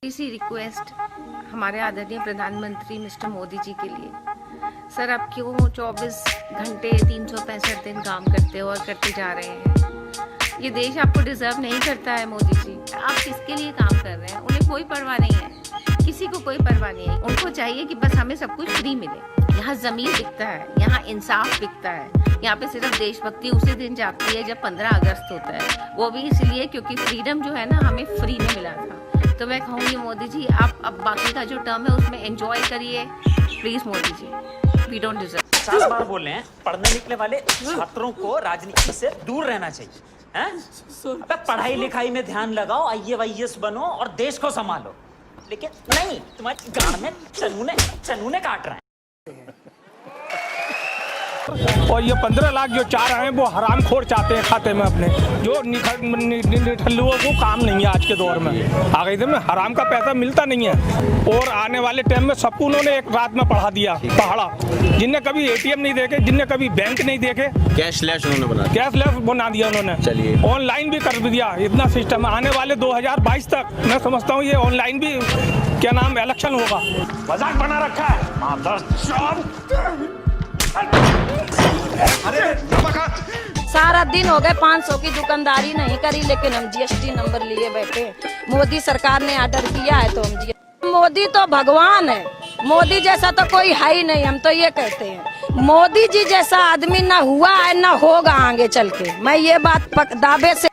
इसी रिक्वेस्ट हमारे आदरणीय प्रधानमंत्री मिस्टर मोदी जी के लिए, सर आप क्यों 24 घंटे 365 दिन काम करते हो और करते जा रहे हैं। ये देश आपको डिजर्व नहीं करता है मोदी जी। आप किसके लिए काम कर रहे हैं? उन्हें कोई परवाह नहीं है, किसी को कोई परवाह नहीं है। उनको चाहिए कि बस हमें सब कुछ फ्री मिले। यहाँ ज़मीन बिकता है, यहाँ इंसाफ बिकता है, यहाँ पे सिर्फ देशभक्ति उसी दिन जागती है जब 15 अगस्त होता है, वो भी इसलिए क्योंकि फ्रीडम जो है ना हमें फ्री में मिला था। तो मैं कहूँगी मोदी जी आप अब बाकी का जो टर्म है उसमें एंजॉय करिए please Modi ji, we don't deserve. 50 बार बोल रहे हैं पढ़ने निकले वाले छात्रों को राजनीति से दूर रहना चाहिए, हैं? अबे पढ़ाई लिखाई में ध्यान लगाओ, IAS बनो और देश को संभालो। लेकिन नहीं, तुम्हारी गांड में चनूने काट रहे हैं। और ये 15 लाख जो चाह रहे हैं वो हरामखोर चाहते हैं खाते में अपने, जो निठल्लुओं को काम नहीं है आज के दौर में। आगे में हराम का पैसा मिलता नहीं है और आने वाले टाइम में सबको उन्होंने एक रात में पढ़ा दिया पहाड़ा। जिनने कभी ATM नहीं देखे, जिनने कभी बैंक नहीं देखे, कैशलेस उन्होंने बना कैशलेस बना दिया उन्होंने। चलिए ऑनलाइन भी कर दिया। इतना सिस्टम आने वाले 2022 तक मैं समझता हूँ ये ऑनलाइन भी क्या नाम इलेक्शन होगा। मजाक बना रखा है। सारा दिन हो गए 500 की दुकानदारी नहीं करी, लेकिन हम GST नंबर लिए बैठे। मोदी सरकार ने ऑर्डर किया है तो हम मोदी तो भगवान है, मोदी जैसा तो कोई है ही नहीं। हम तो ये कहते हैं मोदी जी जैसा आदमी ना हुआ है ना होगा आगे चल के। मैं ये बात दावे से,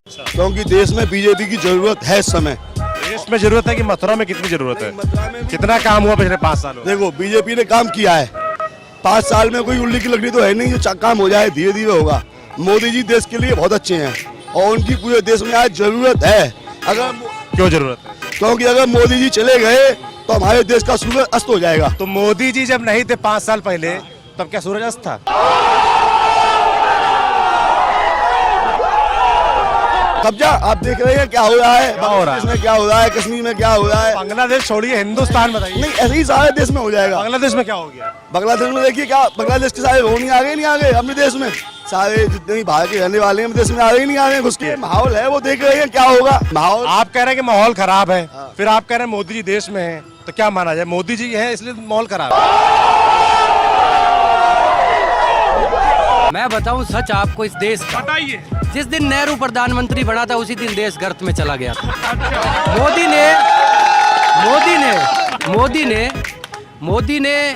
क्योंकि देश में बीजेपी की जरूरत है इस समय। देश में जरूरत है कि मथुरा में कितनी जरूरत है? कितना काम हुआ पिछले 5 सालों? देखो बीजेपी ने काम किया है, 5 साल में कोई उल्ली की लकड़ी तो है नहीं जो काम हो जाए, धीरे धीरे होगा। मोदी जी देश के लिए बहुत अच्छे हैं और उनकी पूरे देश में आज जरूरत है। अगर क्यों जरूरत है? क्योंकि अगर मोदी जी चले गए तो हमारे देश का सूरज अस्त हो जाएगा। तो मोदी जी जब नहीं थे 5 साल पहले, तब क्या सूरज अस्त था? कब्जा आप देख रहे हैं क्या हो रहा है, बांग्लादेश में क्या हो रहा है, कश्मीर में क्या हो रहा है। बांग्लादेश छोड़िए, हिंदुस्तान बताइए। नहीं ऐसे ही सारे देश में हो जाएगा। बांग्लादेश में क्या हो गया? बांग्लादेश में देखिए क्या, बांग्लादेश के सारे रोनी आ गए नहीं आ गए अपने देश में। सारे जितने भी बाहर के रहने वाले हैं देश में आ रहे नहीं आ रहे। उसके माहौल है वो देख रहे हैं क्या होगा माहौल। आप कह रहे हैं कि माहौल खराब है, फिर आप कह रहे हैं मोदी जी देश में है, तो क्या माना जाए? मोदी जी है इसलिए माहौल खराब है। मैं बताऊं सच आपको इस देश का, बताइए। जिस दिन नेहरू प्रधानमंत्री बना था उसी दिन देश गर्त में चला गया था। मोदी ने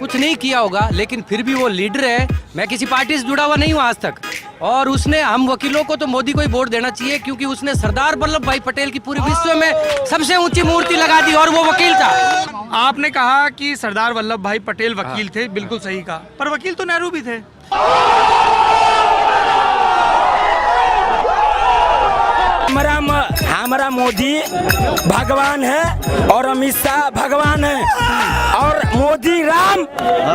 कुछ नहीं किया होगा, लेकिन फिर भी वो लीडर है। मैं किसी पार्टी से जुड़ा हुआ नहीं हूँ आज तक, और उसने हम वकीलों को तो मोदी को ही वोट देना चाहिए, क्योंकि उसने सरदार वल्लभ भाई पटेल की पूरे विश्व में सबसे ऊंची मूर्ति लगा दी और वो वकील था। आपने कहा कि सरदार वल्लभ भाई पटेल वकील थे, बिल्कुल सही कहा, पर वकील तो नेहरू भी थे। हमारा मोदी भगवान है और अमित शाह भगवान है, और मोदी राम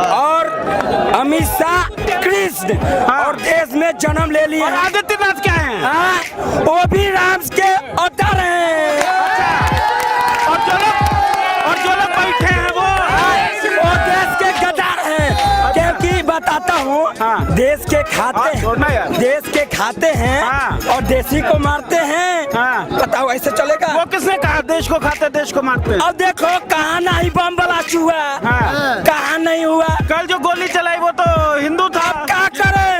और अमित शाह कृष्ण, और देश में जन्म ले लिया। और आदित्यनाथ क्या है? वो भी राम के अवतार हैं। और जो लोग बैठे हैं वो देश के गद्दार हैं। क्योंकि बताता हूँ, देश के खाते हैं और देशी को मारते हैं। बताओ ऐसे चलेगा? वो किसने कहा देश को खाते देश को मारते हैं? अब देखो कहाँ नहीं बम ब्लास्ट हुआ, कहाँ नहीं हुआ। कल जो गोली चलाई वो तो हिंदू था। क्या करे?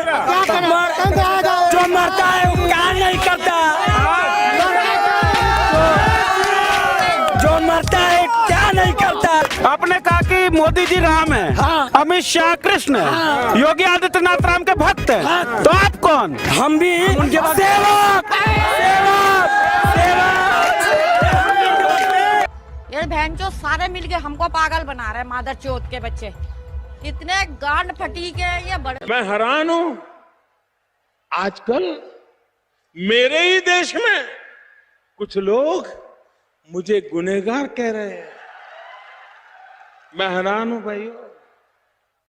जो मरता है वो क्या नहीं करता, जो मरता है क्या नहीं करता। आपने कहा कि मोदी जी राम है, अमित शाह कृष्ण है, योगी आदित्यनाथ राम के भक्त है, तो आप कौन? हम भी उनके सेवक। ये बहन जो सारे मिलके हमको पागल बना रहे हैं, मादर चौथ के बच्चे इतने गांड फटी के ये बड़े। मैं हैरान हूं, आजकल मेरे ही देश में कुछ लोग मुझे गुनहगार कह रहे हैं। मैं हैरान हूं भाइयों।